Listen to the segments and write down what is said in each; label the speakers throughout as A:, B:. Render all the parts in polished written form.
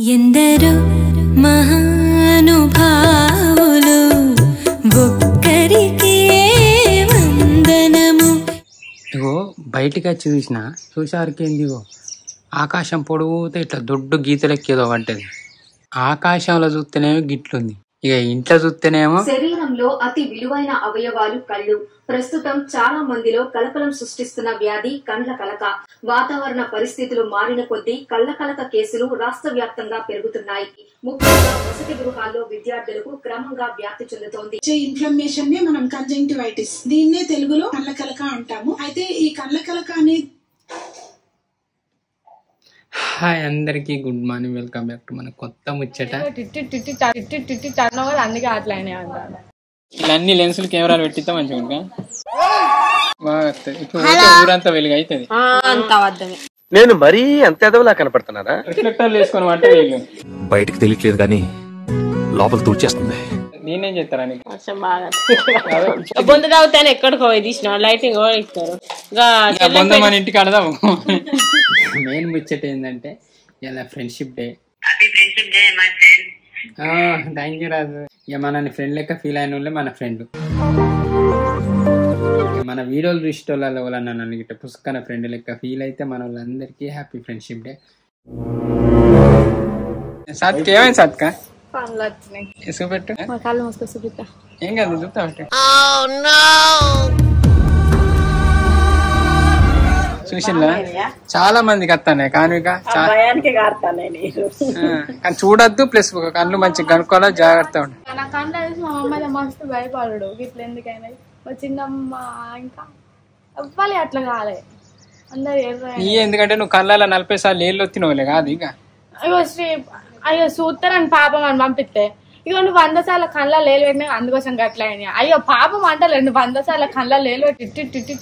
A: ఎందరో మహానుభావులు ఒక్కరికే వందనము.
B: ఇగో బయటికి వచ్చి చూసారికి ఏందిగో ఆకాశం పొడుగుతే ఇట్లా దొడ్డు గీతలెక్కి ఏదో పడ్డది. ఆకాశంలో చూస్తేనేమో గిట్లుంది, ఇక ఇంట్లో చూస్తేనేమో.
C: శరీరంలో అతి విలువైన అవయవాలు కళ్ళు. ప్రస్తుతం చాలా మందిలో కలకలం సృష్టిస్తున్న వ్యాధి కండ్ల కలక. వాతావరణ పరిస్థితులు మారిన కొద్దీ కళ్ల కలక కేసులు రాష్ట్ర వ్యాప్తంగా పెరుగుతున్నాయి. ముఖ్యంగా వసతి గృహాల్లో విద్యార్థులకు క్రమంగా వ్యాప్తి చెందుతోంది.
D: ఇన్ఫ్లమేషన్ నే మనం కంజంక్టివైటిస్, దీన్నే తెలుగులో కళ్ల కలక అంటాము. అయితే ఈ కళ్ల కలక అనేది.
B: హాయ్ అందరికి good morning, welcome back to మన కొత్త ముచ్చట.
E: అందుకే అట్లనే అంటారు.
B: ఇలా అన్ని లెన్సులు కెమెరాలు పెట్టితే మంచిగా బాగా వస్తుంది. ఇప్పుడు ఊరంతా వెలుగు అవుతుంది.
F: నేను మరీ అంత ఎదవలా కనపడుతున్నారా?
B: రిఫ్లెక్టర్లు వేసుకొని అంటే వీళ్ళు
G: బయటకు తెలియట్లేదు కానీ లోపల తూచేస్తుంది.
B: నేనేం చేస్తారా నీకు
E: బొంద తాగుతాను ఎక్కడికో తీసిన లైటింగ్ ఇస్తారు.
B: మన ఇంటికి ఆడదాము. మెయిన్ ముచ్చట ఏంటంటే ఇలా ఫ్రెండ్షిప్ డే. థ్యాంక్ యూ రాజు. ఇక మనని ఫ్రెండ్ లెక్క ఫీల్ అయిన వాళ్ళే మన ఫ్రెండ్. మన వీడియోలు చూసే వాళ్ళ నన్ను గిట్ట పుస్తకాన ఫ్రెండ్ లెక్క ఫీల్ అయితే మన వాళ్ళందరికీ హ్యాపీ ఫ్రెండ్షిప్ డే. సాత్కి ఏమైంది? సాత్క చూపెట్టు,
E: కాళ్ళు మూసుకో చూపిస్తా.
B: ఏం కాదు చూపుతా. చూసిల్లా చాలా మందికి వస్తాయి కానుక, కానీ చూడొద్దు. ప్లస్ కళ్ళు మంచిగా కనుక్కోవాలి, జాగ్రత్త ఉంటాయి.
E: నా కళ్ళు చూసి మా అమ్మాయి మస్తు భయపడడు. ఇట్లా ఎందుకైనా మా చిన్నమ్మ ఇంకా అవ్వాలి అట్లా కాలే అందరు.
B: ఎందుకంటే నువ్వు కళ్ళ 40 సార్లు ఏళ్ళు వచ్చినవులే కాదు. ఇక
E: అయ్యో చూస్తారని పాపం అని పంపిస్తే ఇక నువ్వు 100 సార్లు కళ్ళ లేలు పెట్టినా అందుకోసం గట్లా అయినాయి. అయ్యో పాపం అంటలేదు, నువ్వు 100 సార్లు కళ్ళ లేలు టిట్టి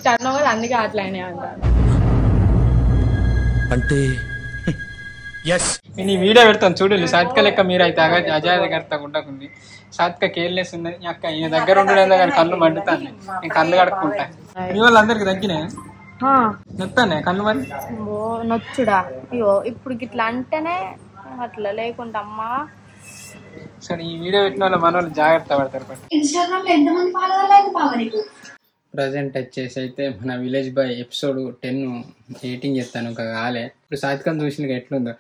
E: తన్నావు కదా అందుకే అట్లా అయినాయి అంటాను.
G: అంటే
B: నేను ఈ వీడియో పెడతాను చూడండి. సాత్క లెక్క మీరైతే అజాగ్రత్తగా ఉండకుంది. సాత్క కేర్లెస్ ఉన్నది. అక్క ఈ దగ్గర ఉండడం కానీ కళ్ళు మండుతాను. నేను కళ్ళు కడుక్కుంటా. మీ వాళ్ళందరికి తగ్గినాయి నొత్తానే కళ్ళు? మరి
E: నొచ్చుడా? అయ్యో ఇప్పుడు ఇట్లా అంటేనే అట్లా లేకుండా అమ్మా.
B: సరే ఈ వీడియో పెట్టిన వాళ్ళు మన వాళ్ళు జాగ్రత్త పడతారు.
C: ఇన్స్టాగ్రామ్ లో ఎంతమంది ఫాలోవర్లు అయితే బాగా నీకు.
B: ప్రజెంట్ వచ్చేసి అయితే మన విలేజ్ బాయ్ ఎపిసోడ్ 10 ఎడిటింగ్ చేస్తాను. ఒక కాలే ఇప్పుడు సాత్కం చూసిన ఎట్లుందో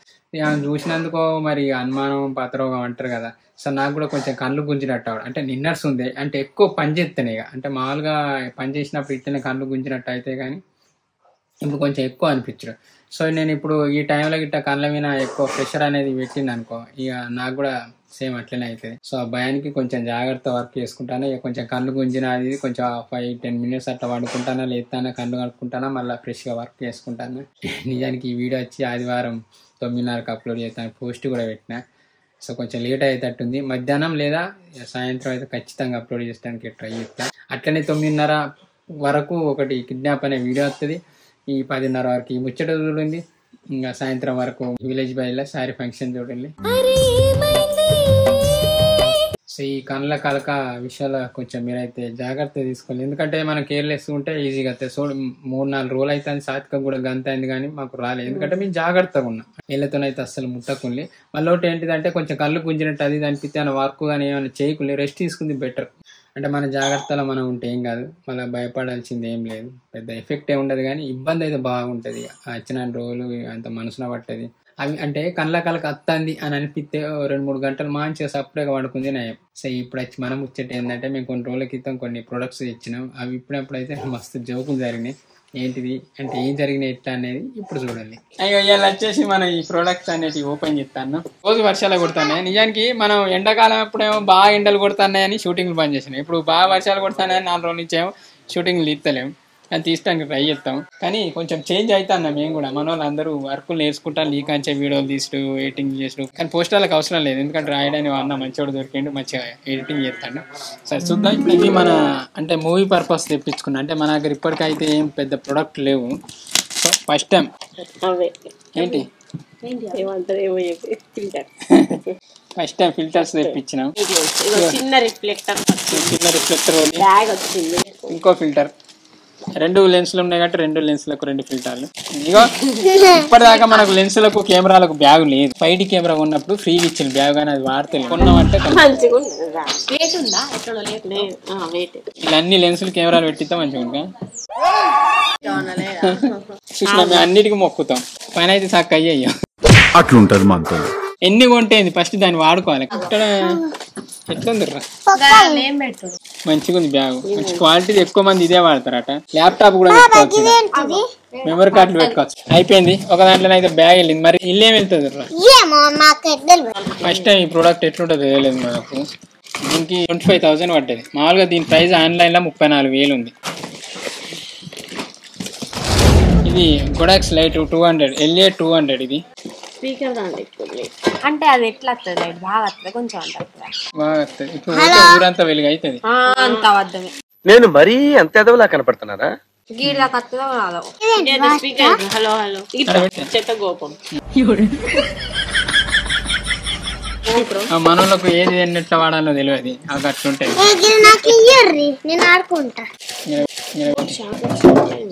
B: ఆమె చూసినందుకో మరి అనుమానం పాత్రగా అంటారు కదా. సో నాకు కూడా కొంచెం కళ్ళు గుంజినట్టు అంటే నిన్నర్స్ ఉంది. అంటే ఎక్కువ పని చేస్తాను ఇక. అంటే మామూలుగా పని చేసినప్పుడు ఇట్లనే కళ్ళు గుంజినట్టు అయితే కానీ ఇప్పుడు కొంచెం ఎక్కువ అనిపించడు. సో నేను ఇప్పుడు ఈ టైంలో గిట్ట కళ్ళ మీద ఎక్కువ ప్రెషర్ అనేది పెట్టింది అనుకో, ఇక నాకు కూడా సేమ్ అట్లనే అవుతుంది. సో ఆ భయానికి కొంచెం జాగ్రత్త వర్క్ చేసుకుంటాను. ఇక కొంచెం కళ్ళు గుంజిన అది కొంచెం 5-10 మినిట్స్ అట్లా పడుకుంటానా, లేస్తానా, కళ్ళు కడుక్కుంటానా, మళ్ళీ ఫ్రెష్గా వర్క్ చేసుకుంటాను. నిజానికి ఈ వీడియో వచ్చి ఆదివారం 9:30కి అప్లోడ్ చేస్తాను. పోస్ట్ కూడా పెట్టిన. సో కొంచెం లేట్ అయ్యేటట్టుంది. మధ్యాహ్నం లేదా సాయంత్రం అయితే ఖచ్చితంగా అప్లోడ్ చేయడానికి ట్రై చేస్తాను. అట్లనే 9:30 వరకు ఒకటి కిడ్నాప్ అనే వీడియో వస్తుంది. ఈ 10:30 వరకు ఈ ముచ్చట చూడండి. ఇంకా సాయంత్రం వరకు విలేజ్ బయలులో సారీ ఫంక్షన్ చూడండి. సో ఈ కళ్ళ కలక విషయాలు కొంచెం మీరైతే జాగ్రత్త తీసుకోవాలి. ఎందుకంటే మనం కేర్లెస్ ఉంటే ఈజీగా అవుతుంది. సో 3-4 రోజులు అయితే సాత్కం కూడా గంత అయింది కానీ మాకు రాలేదు. ఎందుకంటే మేము జాగ్రత్తగా ఉన్నాం. వీళ్ళతోనైతే అస్సలు ముట్టకుంది. మళ్ళీ ఒకటి ఏంటిదంటే కొంచెం కళ్ళు గుంజినట్టు అది అనిపిస్తే అని వర్క్ కానీ ఏమైనా చేయకుండా రెస్ట్ తీసుకుంది బెటర్. అంటే మన జాగ్రత్తలో మనం ఉంటే ఏం కాదు, మళ్ళీ భయపడాల్సింది ఏం లేదు. పెద్ద ఎఫెక్ట్ ఏ ఉండదు కానీ ఇబ్బంది అయితే బాగుంటుంది. వచ్చిన రోజులు అంత మనసున పట్టది. అవి అంటే కళ్ళ కళ్ళకి అత్తంది అని అనిపిస్తే 2-3 గంటలు మంచిగా సపరేట్గా పడుకుంది నయం. సో ఇప్పుడు వచ్చి మనం ముచ్చట ఏంటంటే మేము కొన్ని రోజుల క్రితం కొన్ని ప్రొడక్ట్స్ ఇచ్చినాం. అవి ఇప్పుడైతే మస్తు జోకులు జరిగినాయి. ఏంటిది అంటే ఏం జరిగినాయి ఎట్లా అనేది ఇప్పుడు చూడండి. అయ్యో ఇవాళ వచ్చేసి మనం ఈ ప్రొడక్ట్స్ అనేవి ఓపెన్ చేస్తాను. రోజు వర్షాలు కొడుతున్నాయి. నిజానికి మనం ఎండాకాలం ఎప్పుడేమో బాగా ఎండలు కొడుతున్నాయని షూటింగ్లు బంద్ చేసినాం. ఇప్పుడు బాగా వర్షాలు కొడుతున్నాయని 4 రోజుల నుంచి ఏమో షూటింగ్లు తీస్తలేము. అని తీయడానికి ట్రై చేస్తాం. కానీ కొంచెం చేంజ్ అవుతాం మేము కూడా. మన వాళ్ళు అందరూ వర్కులు నేర్చుకుంటారు. లీకాంచే వీడియోలు తీసుడు, ఎడిటింగ్ చేసుడు. కానీ పోస్టర్లకు అవసరం లేదు. ఎందుకంటే రాయడానికి అన్న మంచివాడు దొరికిండు, మంచిగా ఎడిటింగ్ చేస్తాడు. సరే చూద్దాం. ఇవి మన అంటే మూవీ పర్పస్ తెప్పించుకున్నా. అంటే మన దగ్గర ఇప్పటికైతే ఏం పెద్ద ప్రొడక్ట్ లేవు. సో ఫస్ట్ టైం ఏంటి ఫస్ట్ టైం ఫిల్టర్స్ తెప్పించినాం. చిన్న రిఫ్లెక్టర్, ఇంకో ఫిల్టర్ 2 లెన్స్లు ఉన్నాయి కాబట్టి 2 లెన్స్లకు 2 ఫిల్టర్లు. ఇగో ఇప్పటిదాకా మనకు లెన్స్లకు కెమెరాలకు బ్యాగ్ లేదు. 5D కెమెరా ఉన్నప్పుడు ఫ్రీగా ఇచ్చిన బ్యాగ్ కానీ అది వాడతలేదు. కొన్నామంటే ఇలా అన్ని లెన్సులు కెమెరాలు పెట్టిద్దాం మంచిగా ఉంటా. చూసినా మేము అన్నిటికీ మొక్కుతాం, పని అయితే చక్క అయ్యయ్యో
H: అట్లుంటది మనతో.
B: ఎన్ని కొంటేంది ఫస్ట్ దాన్ని వాడుకోవాలి. ఇక్కడ ఎట్లుందిరా మంచిగా ఉంది బ్యాగ్, మంచి క్వాలిటీ. ఎక్కువ మంది ఇదే వాడతారట. ల్యాప్టాప్ కూడా పెట్టుకోవచ్చు, మెమరీ కార్డులు పెట్టుకోవచ్చు. అయిపోయింది ఒక దాంట్లో అయితే బ్యాగ్ వెళ్ళింది. మరి ఇల్లు ఏం వెళ్తుంది రా? ఫస్ట్ టైం ఈ ప్రోడక్ట్ ఎట్లుంటుందో తెలియలేదు మనకు. దీనికి 25,000 పడ్డది. మామూలుగా దీని ప్రైస్ ఆన్లైన్లో 34,000 ఉంది. ఇది గొడాక్స్ లైట్ 200 LA 200. ఇది
E: అంటే అది ఎట్లా వస్తుంది? లైట్ బాగా వస్తుంది, కొంచెం
B: బాగా వస్తుంది. ఇప్పుడు ఊరంతా వెలుగు అవుతుంది.
E: అంత వద్దమే.
F: నేను మరీ అంత ఎదవలా కనపడుతున్నారా?
E: గీడి దాకా వస్తుందో రాదో. హలో హలో చెత్త గోపం.
B: మనోళ్ళకు ఏది ఎట్లా వాడాలో తెలియదు. అది అట్లుంటది.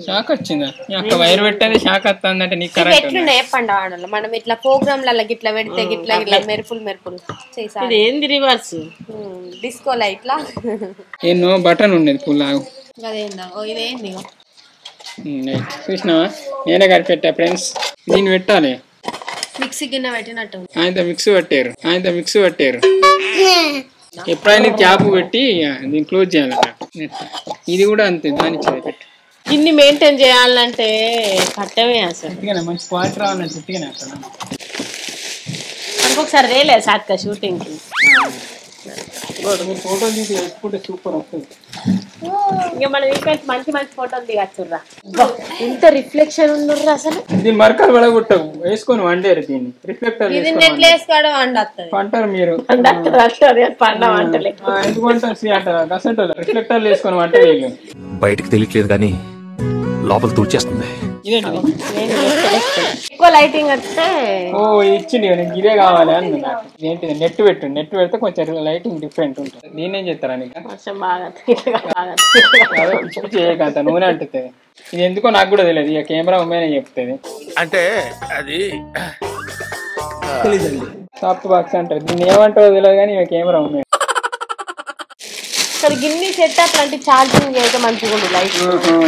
B: షాక్ వచ్చిందా? అక్క వైర్ పెట్టేది షాక్ వస్తుందంటే నీకు కరెక్ట్
E: చెప్పండి వాడాలి. మనం ఇట్లా ప్రోగ్రామ్ లలో గిట్లా పెడితే గిట్లా గిట్లా మెరుపులు చేసాలి. ఏంది రివర్స్ డిస్కో లైట్ లా
B: ఎన్నో బటన్ ఉండేది పుల్లాగు.
E: అదేందా ఇదేంది
B: చూసినావా? నేనే కనిపెట్టా ఫ్రెండ్స్. దీన్ని పెట్టాలి.
E: మిక్సీ గిన్నె పెట్టినట్టు
B: ఆయన మిక్సీ పట్టారు. ఎప్పుడైనా క్యాప్ పెట్టి దీన్ని క్లోజ్ చేయాలట. ఇది కూడా అంతే, దాని పెట్టి
E: ఇన్ని మెయింటైన్ చేయాలంటే కట్టమే అసలు.
B: మంచి క్వాలిటీ రావాలంటే ఉట్టిగానే అసలు.
E: ఇంకొకసారి రేలే సాత్క షూటింగ్ కి
B: ఫోటోలు తీసి వేసుకుంటే సూపర్ వస్తుంది.
E: ఇంకా మనం ఇంకొంచెం మంచి ఫోటోలు దిగచ్చుర్రా. ఎంత రిఫ్లెక్షన్ ఉండుర్రా అసలు.
B: దీన్ని మరకలు పడగొట్టవు, వేసుకొని వండారు. దీన్ని రిఫ్లెక్టర్ అంటారు మీరు. ఎందుకంటారు అంటారు రిఫ్లెక్టర్లు వేసుకొని వంట వీళ్ళు.
G: బయటకు తెలియట్లేదు కానీ లోపల తుడిచేస్తుంది.
E: ఎక్కువ లైటింగ్ వస్తే
B: ఇచ్చింది ఇదే కావాలి అన్న. నాకు ఏంటిది నెట్ పెడితే కొంచెం లైటింగ్ డిఫరెంట్ ఉంటుంది. నేనేం చేస్తారా నీకు చేయకంత నూనె అంటుంది. ఇది ఎందుకో నాకు కూడా తెలియదు. ఇక కెమెరా ఉమ్మేనే చెప్తుంది.
F: అంటే అది
B: సాఫ్ట్ బాక్స్ అంటారు. దీన్ని ఏమంటారో తెలియదు కానీ ఇక కెమెరా ఉమ్మే.
E: అసలు గిన్ని సెటప్ అంటే ఛార్జింగ్ అయితే మంచిగా ఉంది. లైట్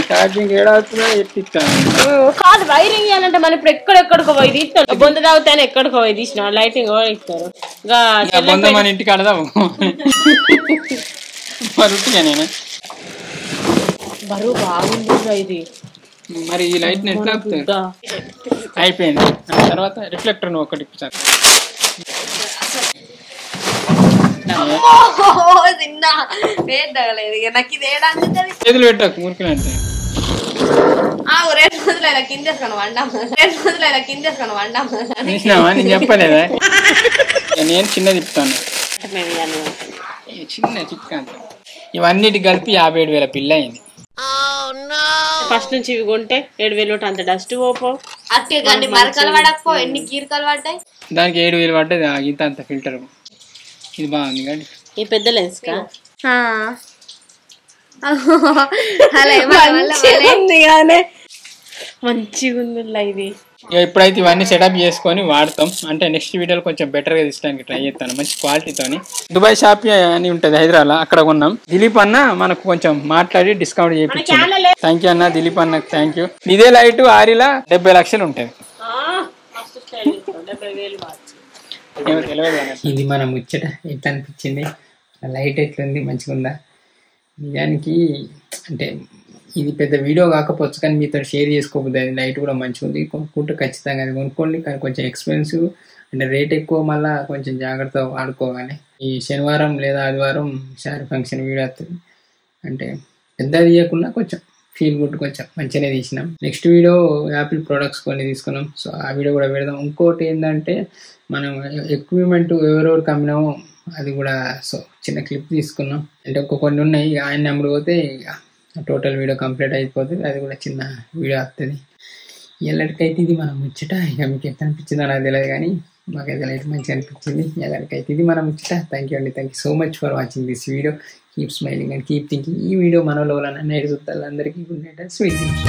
B: ఛార్జింగ్ ఏడావుతుందా ఎట్టిస్తాను
E: కాదు. వైరింగ్ చేయాలంటే మనం ఇప్పుడు ఎక్కడెక్కడికో పోయి తీస్తాం. బొంద తాగుతానే ఎక్కడికో పోయి తీసిన లైటింగ్ ఇస్తారు.
B: మన ఇంటికి ఆడదాము మరుట్టిగా నేను
E: బరువు బాగుంది ఇది.
B: మరి ఈ లైట్ ఎట్లా అయిపోయింది. తర్వాత రిఫ్లెక్టర్ నువ్వు ఒకటి చేతులు పెట్టకు మురికిలు అంటే. చూసినావా? నేను చెప్పలేదా? నేను చిన్న తిప్పుతాను. చిన్న చిక్క. ఇవన్నిటి కలిపి 57,000 బిల్ అయింది.
E: ఫస్ట్ నుంచి ఇవి కొంటే 7,000 అంత డస్ట్ పోపో. మరకలు పడకపో. ఎన్ని కీరకలు పడ్డాయి
B: దానికి 7,000 పడ్డది. ఇంత అంత ఫిల్టర్. ఇది బాగుంది కానీ
E: ఈ పెద్ద లెన్స్ కా మంచిగా ఉంది ఇది.
B: ఇప్పుడైతే ఇవన్నీ సెటప్ చేసుకొని వాడతాం. అంటే నెక్స్ట్ వీడియోలో కొంచెం బెటర్ గా తీసుకోవడానికి ట్రై చేస్తాను, మంచి క్వాలిటీతోని. దుబాయ్ షాప్ అని ఉంటది హైదరాబాద్ లో, అక్కడ కొన్నాం. దిలీప్ అన్న మనకు కొంచెం మాట్లాడి డిస్కౌంట్ చేయించాను. థ్యాంక్ యూ అన్న, దిలీప్ అన్న థ్యాంక్ యూ. ఇదే లైట్ ఆరిలా 70 లక్షలు ఉంటుంది. ఇది మన ముచ్చట ఎట్లా అనిపించింది? లైట్ ఎట్లుంది? మంచిగా ఉందా? నిజానికి అంటే ఇది పెద్ద వీడియో కాకపోవచ్చు కానీ మీతో షేర్ చేసుకోబోద్ది. అది లైట్ కూడా మంచిగా ఉంది. కొనుక్కుంటే ఖచ్చితంగా అది కొనుక్కోండి. కానీ కొంచెం ఎక్స్పెన్సివ్, అంటే రేట్ ఎక్కువ, మళ్ళీ కొంచెం జాగ్రత్త వాడుకోవాలి. ఈ శనివారం లేదా ఆదివారం శారీ ఫంక్షన్ వీడియో వస్తుంది. అంటే పెద్దది తీయకుండా కొంచెం ఫీల్ గుడ్, కొంచెం మంచిగానే తీసినాం. నెక్స్ట్ వీడియో యాపిల్ ప్రొడక్ట్స్ కొన్ని తీసుకున్నాం. సో ఆ వీడియో కూడా పెడదాం. ఇంకోటి ఏంటంటే మనం ఎక్విప్మెంట్ ఎవరెవరికి అమ్మినామో అది కూడా సో చిన్న క్లిప్ తీసుకున్నాం. అంటే కొన్ని ఉన్నాయి, ఆయన నెంబర్ పోతే టోటల్ వీడియో కంప్లీట్ అయిపోతుంది. అది కూడా చిన్న వీడియో వస్తుంది. ఎల్లటికైతే ఇది మనం ముచ్చట. ఇక మీకు ఎంత అనిపించిందో నాకు తెలియదు కానీ మాకైతే లైఫ్ మంచిగా అనిపించింది. ఎలాగైతే ఇది మనం ముచ్చట. థ్యాంక్ యూ అండి. Thank you so much for watching this video. Keep smiling and keep thinking. ఈ వీడియో మనలో నైట్ చూద్దాం. అందరికీ good night and sweet dreams.